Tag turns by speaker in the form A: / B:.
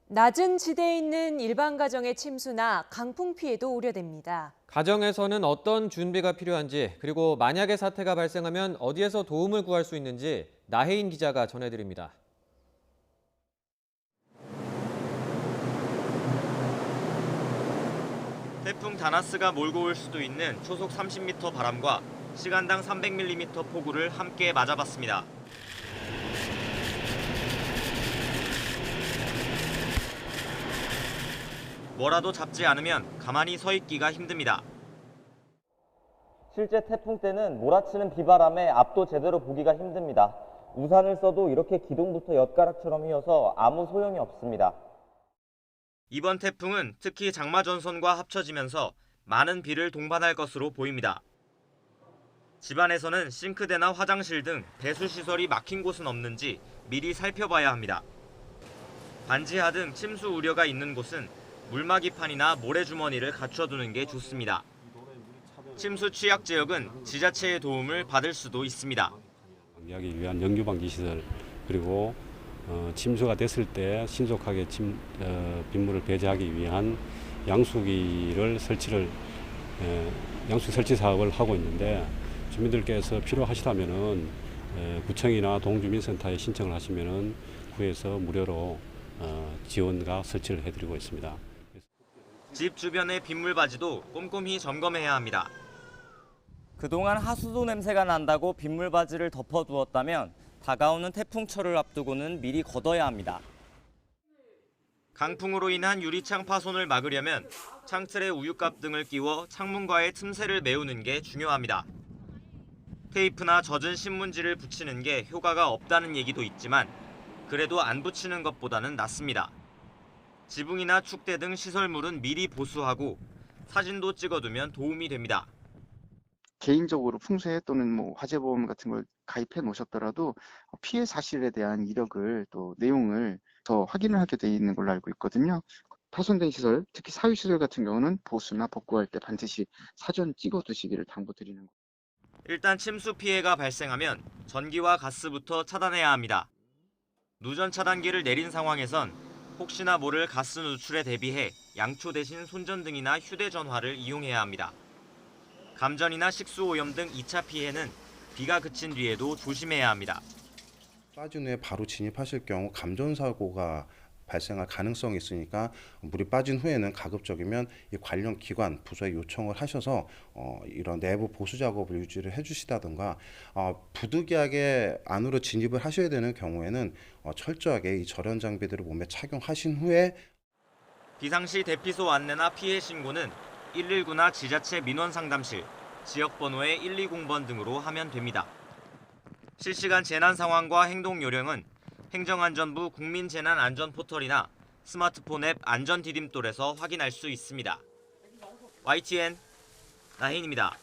A: 낮은 지대에 있는 일반 가정의 침수나 강풍 피해도 우려됩니다.
B: 가정에서는 어떤 준비가 필요한지, 그리고 만약에 사태가 발생하면 어디에서 도움을 구할 수 있는지 나혜인 기자가 전해드립니다.
C: 태풍 다나스가 몰고 올 수도 있는 초속 30m 바람과 시간당 300mm 폭우를 함께 맞아봤습니다. 뭐라도 잡지 않으면 가만히 서 있기가 힘듭니다.
D: 실제 태풍 때는 몰아치는 비바람에 앞도 제대로 보기가 힘듭니다. 우산을 써도 이렇게 기둥부터 엿가락처럼 휘어서 아무 소용이 없습니다.
C: 이번 태풍은 특히 장마 전선과 합쳐지면서 많은 비를 동반할 것으로 보입니다. 집안에서는 싱크대나 화장실 등 배수시설이 막힌 곳은 없는지 미리 살펴봐야 합니다. 반지하 등 침수 우려가 있는 곳은 물막이판이나 모래주머니를 갖춰두는 게 좋습니다. 침수 취약 지역은 지자체의 도움을 받을 수도 있습니다.
E: 방지하기 위한 영유방지 시설, 그리고 침수가 됐을 때 신속하게 빗물을 배제하기 위한 양수기 설치 사업을 하고 있는데, 주민들께서 필요하시다면은 구청이나 동주민센터에 신청을 하시면은 구에서 무료로 지원과 설치를 해드리고 있습니다.
C: 집 주변의 빗물바지도 꼼꼼히 점검해야 합니다.
D: 그동안 하수도 냄새가 난다고 빗물바지를 덮어두었다면 다가오는 태풍철을 앞두고는 미리 걷어야 합니다.
C: 강풍으로 인한 유리창 파손을 막으려면 창틀에 우유값 등을 끼워 창문과의 틈새를 메우는 게 중요합니다. 테이프나 젖은 신문지를 붙이는 게 효과가 없다는 얘기도 있지만 그래도 안 붙이는 것보다는 낫습니다. 지붕이나 축대 등 시설물은 미리 보수하고 사진도 찍어두면 도움이 됩니다.
F: 개인적으로 풍수해 또는 화재보험 같은 걸 가입해 놓으셨더라도 피해 사실에 대한 이력을 또 내용을 더 확인을 하게 돼 있는 걸로 알고 있거든요. 파손된 시설, 특히 사유시설 같은 경우는 보수나 복구할 때 반드시 사전 찍어 두시기를 당부드리는 겁니다.
C: 일단 침수 피해가 발생하면 전기와 가스부터 차단해야 합니다. 누전 차단기를 내린 상황에선 혹시나 모를 가스 누출에 대비해 양초 대신 손전등이나 휴대전화를 이용해야 합니다. 감전이나 식수오염 등 2차 피해는 비가 그친 뒤에도 조심해야 합니다.
G: 빠진 후에 바로 진입하실 경우 감전사고가 발생할 가능성이 있으니까 물이 빠진 후에는 가급적이면 이 관련 기관, 부서에 요청을 하셔서 이런 내부 보수 작업을 유지를 해주시다든가, 부득이하게 안으로 진입을 하셔야 되는 경우에는 철저하게 이 절연 장비들을 몸에 착용하신 후에
C: 비상시 대피소 안내나 피해 신고는 119나 지자체 민원상담실, 지역번호의 120번 등으로 하면 됩니다. 실시간 재난 상황과 행동 요령은 행정안전부 국민재난안전포털이나 스마트폰 앱 안전디딤돌에서 확인할 수 있습니다. YTN 나혜인입니다.